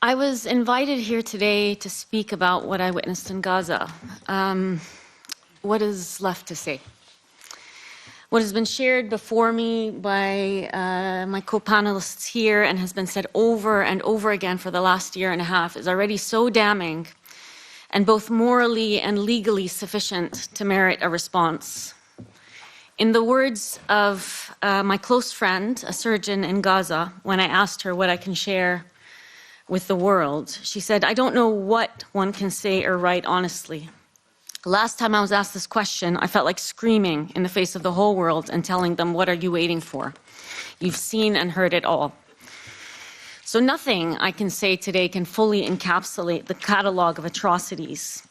I was invited here today to speak about what I witnessed in Gaza. What is left to say? What has been shared before me by my co-panelists here and has been said over and over again for the last year and a half is already so damning and both morally and legally sufficient to merit a response. In the words of my close friend, a surgeon in Gaza, when I asked her what I can share with the world, she said, "I don't know what one can say or write honestly. Last time I was asked this question, I felt like screaming in the face of the whole world and telling them, what are you waiting for? You've seen and heard it all." So nothing I can say today can fully encapsulate the catalog of atrocities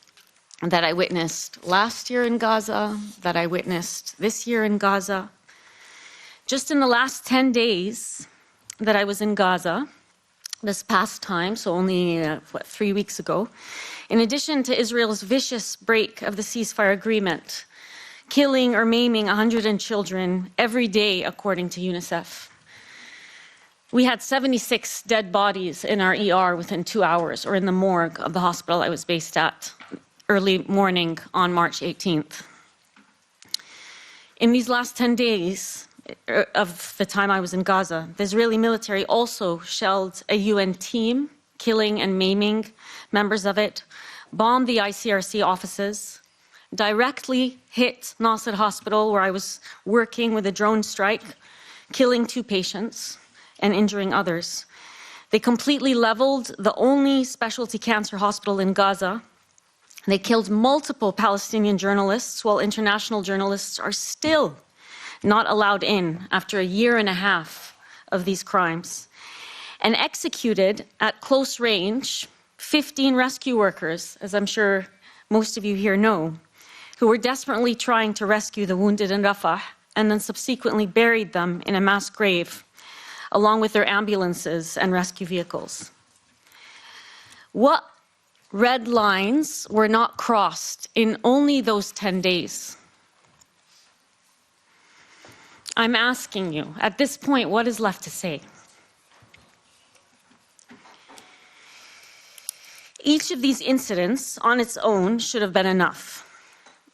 that I witnessed last year in Gaza, that I witnessed this year in Gaza. Just in the last 10 days that I was in Gaza, this past time, so only 3 weeks ago, in addition to Israel's vicious break of the ceasefire agreement, killing or maiming 100 children every day, according to UNICEF, we had 76 dead bodies in our ER within 2 hours, or in the morgue of the hospital I was based at, early morning on March 18th. In these last 10 days, of the time I was in Gaza, the Israeli military also shelled a UN team, killing and maiming members of it, bombed the ICRC offices, directly hit Nasser Hospital, where I was working with a drone strike, killing 2 patients and injuring others. They completely leveled the only specialty cancer hospital in Gaza. They killed multiple Palestinian journalists, while international journalists are still not allowed in after a year and a half of these crimes, and executed at close range 15 rescue workers, as I'm sure most of you here know, who were desperately trying to rescue the wounded in Rafah and then subsequently buried them in a mass grave along with their ambulances and rescue vehicles. What red lines were not crossed in only those 10 days? I'm asking you, at this point, what is left to say? Each of these incidents on its own should have been enough.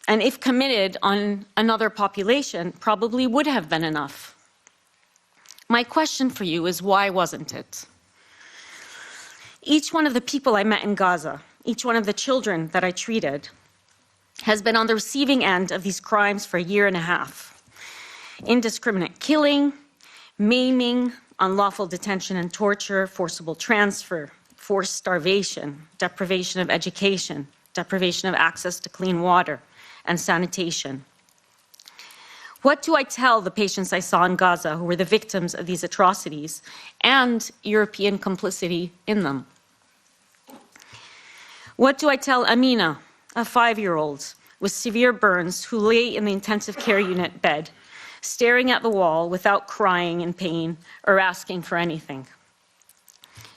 And if committed on another population, probably would have been enough. My question for you is, why wasn't it? Each one of the people I met in Gaza, each one of the children that I treated, has been on the receiving end of these crimes for a year and a half. Indiscriminate killing, maiming, unlawful detention and torture, forcible transfer, forced starvation, deprivation of education, deprivation of access to clean water and sanitation. What do I tell the patients I saw in Gaza who were the victims of these atrocities and European complicity in them? What do I tell Amina, a 5-year-old with severe burns who lay in the intensive care unit bed, staring at the wall without crying in pain or asking for anything?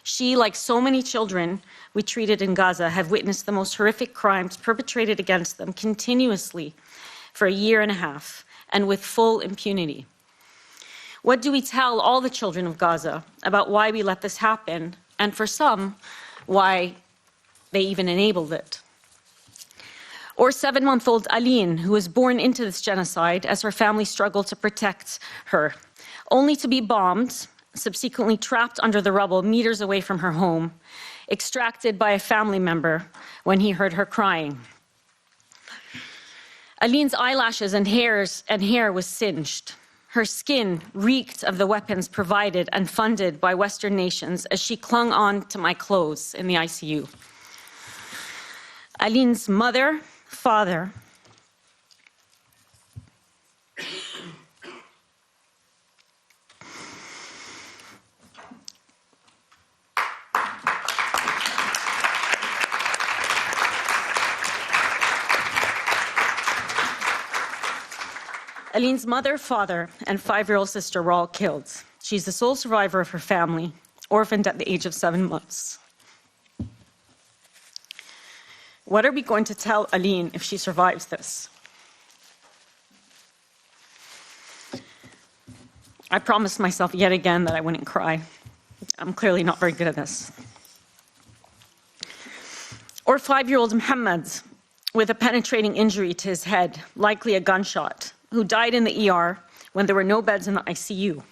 She, like so many children we treated in Gaza, have witnessed the most horrific crimes perpetrated against them continuously for a year and a half and with full impunity. What do we tell all the children of Gaza about why we let this happen, and for some, why they even enabled it? Or 7-month-old Aline, who was born into this genocide as her family struggled to protect her, only to be bombed, subsequently trapped under the rubble meters away from her home, extracted by a family member when he heard her crying. Aline's eyelashes and hair was singed. Her skin reeked of the weapons provided and funded by Western nations as she clung on to my clothes in the ICU. Aline's mother, father, Aline's mother, father, and 5-year-old sister were all killed. She's the sole survivor of her family, orphaned at the age of 7 months. What are we going to tell Aline if she survives this? I promised myself yet again that I wouldn't cry. I'm clearly not very good at this. Or 5-year-old Muhammad with a penetrating injury to his head, likely a gunshot, who died in the ER when there were no beds in the ICU.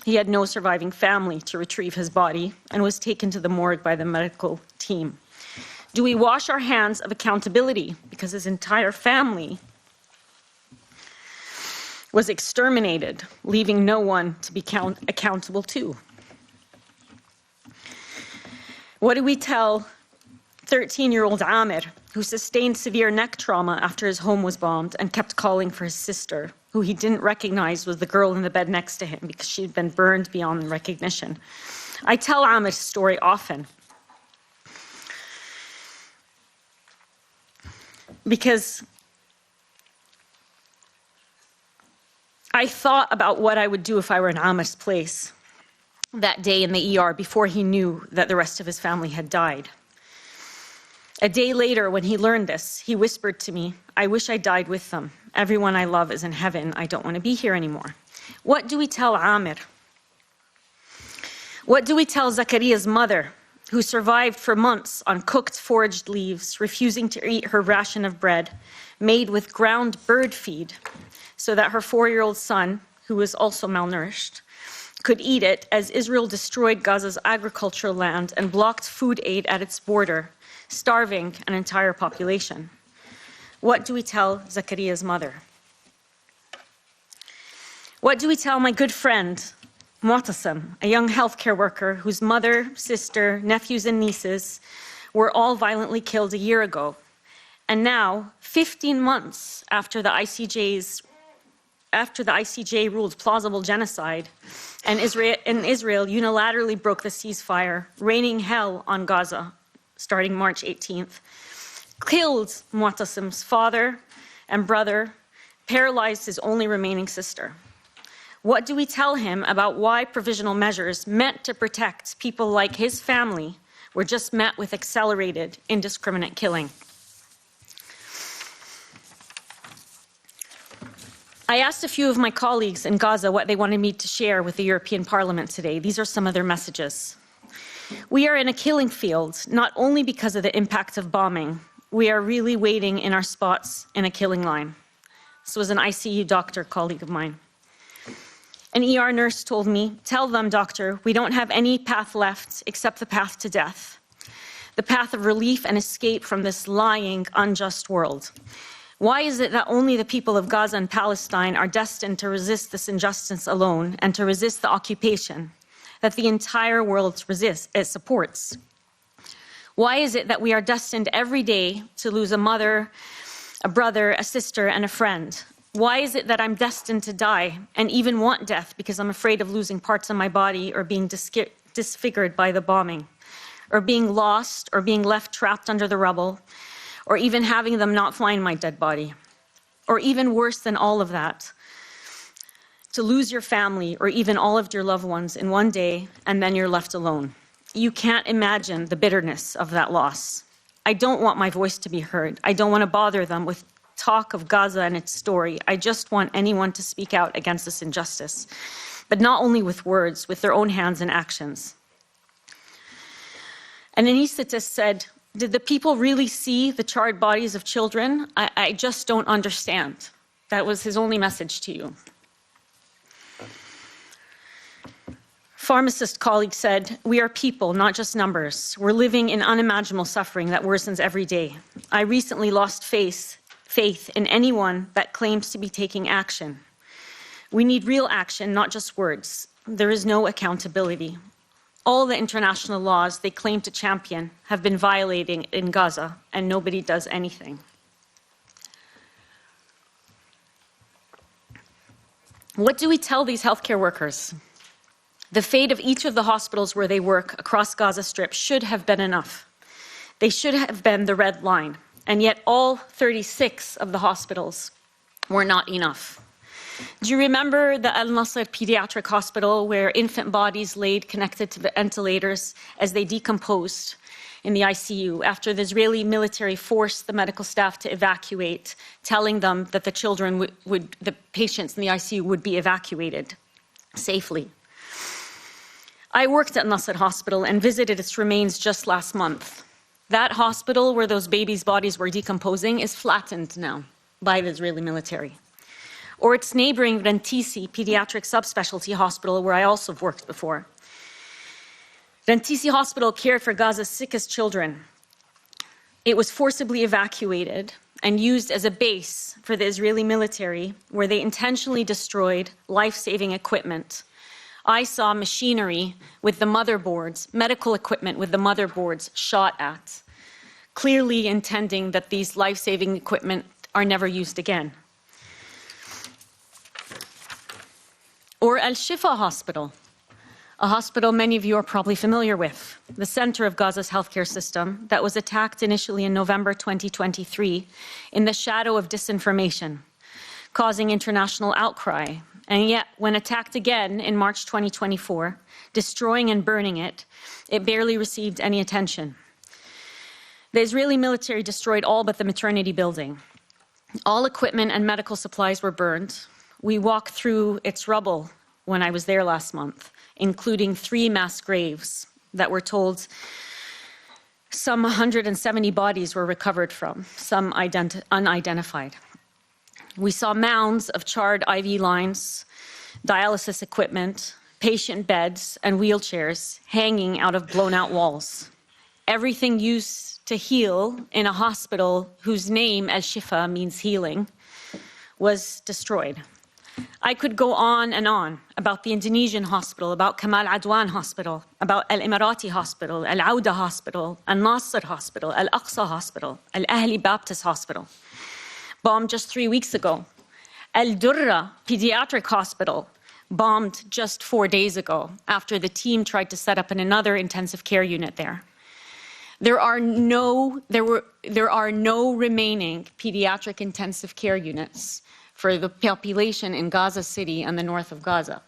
He had no surviving family to retrieve his body and was taken to the morgue by the medical team. Do we wash our hands of accountability because his entire family was exterminated, leaving no one to be accountable to? What do we tell 13-year-old Amir, who sustained severe neck trauma after his home was bombed and kept calling for his sister, who he didn't recognize was the girl in the bed next to him because she'd been burned beyond recognition? I tell Amir's story often because I thought about what I would do if I were in Amir's place that day in the ER before he knew that the rest of his family had died. A day later, when he learned this, he whispered to me, "I wish I died with them. Everyone I love is in heaven. I don't want to be here anymore." What do we tell Amir? What do we tell Zakaria's mother, who survived for months on cooked foraged leaves, refusing to eat her ration of bread, made with ground bird feed, so that her 4-year-old son, who was also malnourished, could eat it as Israel destroyed Gaza's agricultural land and blocked food aid at its border, starving an entire population? What do we tell Zakaria's mother? What do we tell my good friend, Mu'tasim, a young healthcare worker whose mother, sister, nephews, and nieces were all violently killed a year ago? And now, 15 months after the ICJ ruled plausible genocide, and Israel unilaterally broke the ceasefire, raining hell on Gaza starting March 18th, killed Mu'tasim's father and brother, paralyzed his only remaining sister. What do we tell him about why provisional measures meant to protect people like his family were just met with accelerated, indiscriminate killing? I asked a few of my colleagues in Gaza what they wanted me to share with the European Parliament today. These are some of their messages. We are in a killing field, not only because of the impact of bombing. We are really waiting in our spots in a killing line. This was an ICU doctor colleague of mine. An ER nurse told me, "Tell them, doctor, we don't have any path left except the path to death, the path of relief and escape from this lying, unjust world." Why is it that only the people of Gaza and Palestine are destined to resist this injustice alone and to resist the occupation that the entire world supports? Why is it that we are destined every day to lose a mother, a brother, a sister, and a friend? Why is it that I'm destined to die and even want death because I'm afraid of losing parts of my body or being disfigured by the bombing, or being lost, or being left trapped under the rubble, or even having them not find my dead body? Or even worse than all of that, to lose your family or even all of your loved ones in one day and then you're left alone. You can't imagine the bitterness of that loss. I don't want my voice to be heard. I don't want to bother them with talk of Gaza and its story. I just want anyone to speak out against this injustice, but not only with words, with their own hands and actions. An anesthetist said, "Did the people really see the charred bodies of children? I just don't understand." That was his only message to you. Pharmacist colleague said, "We are people, not just numbers. We're living in unimaginable suffering that worsens every day. I recently lost faith in anyone that claims to be taking action. We need real action, not just words. There is no accountability. All the international laws they claim to champion have been violating in Gaza, and nobody does anything." What do we tell these healthcare workers? The fate of each of the hospitals where they work across Gaza Strip should have been enough. They should have been the red line, and yet all 36 of the hospitals were not enough. Do you remember the Al-Nasser Paediatric Hospital where infant bodies laid connected to the ventilators as they decomposed in the ICU after the Israeli military forced the medical staff to evacuate, telling them that the patients in the ICU would be evacuated safely? I worked at Nasser Hospital and visited its remains just last month. That hospital where those babies' bodies were decomposing is flattened now by the Israeli military. Or its neighboring Rantisi Pediatric Subspecialty Hospital, where I also worked before. Rantisi Hospital cared for Gaza's sickest children. It was forcibly evacuated and used as a base for the Israeli military, where they intentionally destroyed life-saving equipment. I saw machinery with the motherboards, medical equipment with the motherboards shot at, clearly intending that these life-saving equipment are never used again. Or Al-Shifa Hospital, a hospital many of you are probably familiar with, the center of Gaza's healthcare system that was attacked initially in November 2023 in the shadow of disinformation, causing international outcry. And yet, when attacked again in March 2024, destroying and burning it, it barely received any attention. The Israeli military destroyed all but the maternity building. All equipment and medical supplies were burned. We walked through its rubble when I was there last month, including 3 mass graves that were told some 170 bodies were recovered from, some unidentified. We saw mounds of charred IV lines, dialysis equipment, patient beds, and wheelchairs hanging out of blown-out walls. Everything used to heal in a hospital whose name, Al-Shifa, means healing, was destroyed. I could go on and on about the Indonesian hospital, about Kamal Adwan Hospital, about Al-Emirati Hospital, Al-Auda Hospital, Al-Nasser Hospital, Al-Aqsa Hospital, Al-Ahli Baptist Hospital. Bombed just 3 weeks ago. Al-Durra Paediatric Hospital bombed just 4 days ago after the team tried to set up another intensive care unit there. There are no remaining pediatric intensive care units for the population in Gaza City and the north of Gaza.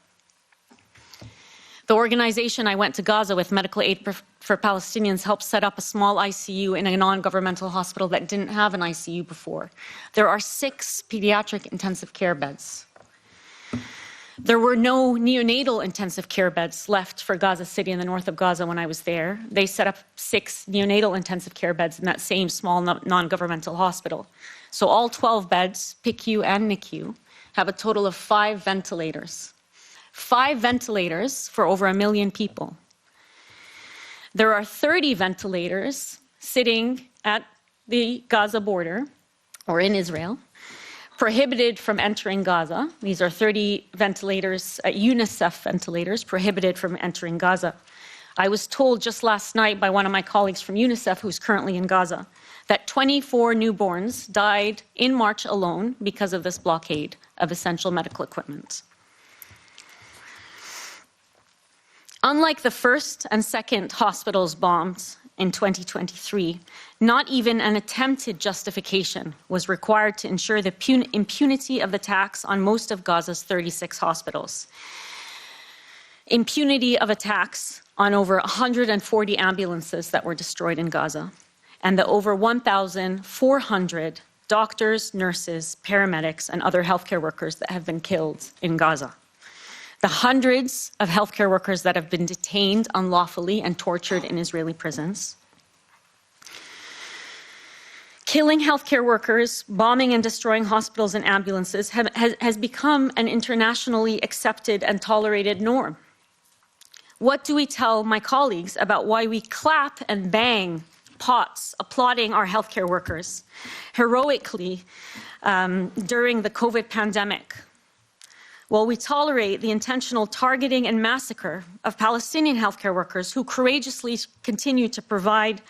The organization I went to Gaza with, Medical Aid for Palestinians, helped set up a small ICU in a non-governmental hospital that didn't have an ICU before. There are 6 pediatric intensive care beds. There were no neonatal intensive care beds left for Gaza City in the north of Gaza when I was there. They set up 6 neonatal intensive care beds in that same small non-governmental hospital. So all 12 beds, PICU and NICU, have a total of 5 ventilators. 5 ventilators for over 1 million people. There are 30 ventilators sitting at the Gaza border, or in Israel, prohibited from entering Gaza. These are 30 ventilators, UNICEF ventilators, prohibited from entering Gaza. I was told just last night by one of my colleagues from UNICEF, who's currently in Gaza, that 24 newborns died in March alone because of this blockade of essential medical equipment. Unlike the first and second hospitals bombed in 2023, not even an attempted justification was required to ensure the impunity of the attacks on most of Gaza's 36 hospitals. Impunity of attacks on over 140 ambulances that were destroyed in Gaza, and the over 1,400 doctors, nurses, paramedics, and other healthcare workers that have been killed in Gaza. The hundreds of healthcare workers that have been detained unlawfully and tortured in Israeli prisons. Killing healthcare workers, bombing and destroying hospitals and ambulances has become an internationally accepted and tolerated norm. What do we tell my colleagues about why we clap and bang pots applauding our healthcare workers heroically during the COVID pandemic? While we tolerate the intentional targeting and massacre of Palestinian healthcare workers who courageously continue to provide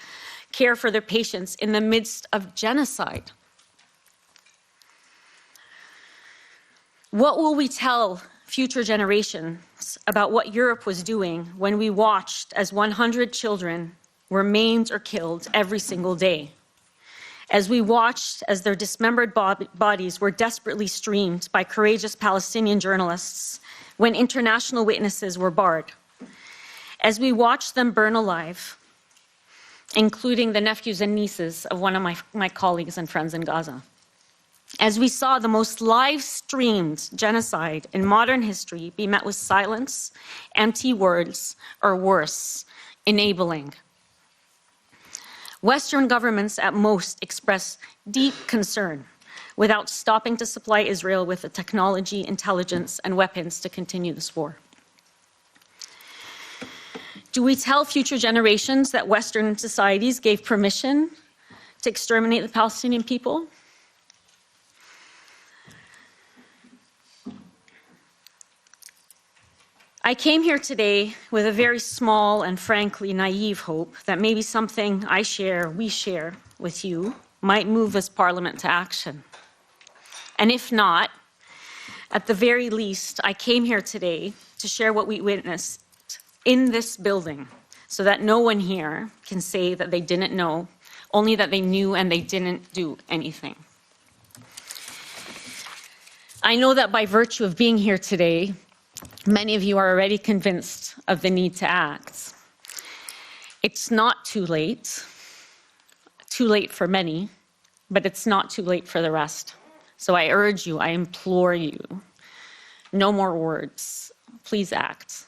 care for their patients in the midst of genocide. What will we tell future generations about what Europe was doing when we watched as 100 children were maimed or killed every single day? As we watched as their dismembered bodies were desperately streamed by courageous Palestinian journalists when international witnesses were barred. As we watched them burn alive, including the nephews and nieces of one of my colleagues and friends in Gaza. As we saw the most live-streamed genocide in modern history be met with silence, empty words, or worse, enabling. Western governments at most express deep concern without stopping to supply Israel with the technology, intelligence, and weapons to continue this war. Do we tell future generations that Western societies gave permission to exterminate the Palestinian people? I came here today with a very small and frankly naive hope that maybe something we share with you might move this Parliament to action. And if not, at the very least, I came here today to share what we witnessed in this building so that no one here can say that they didn't know, only that they knew and they didn't do anything. I know that by virtue of being here today, many of you are already convinced of the need to act. It's not too late for many, but it's not too late for the rest. So I urge you, I implore you, no more words, please act.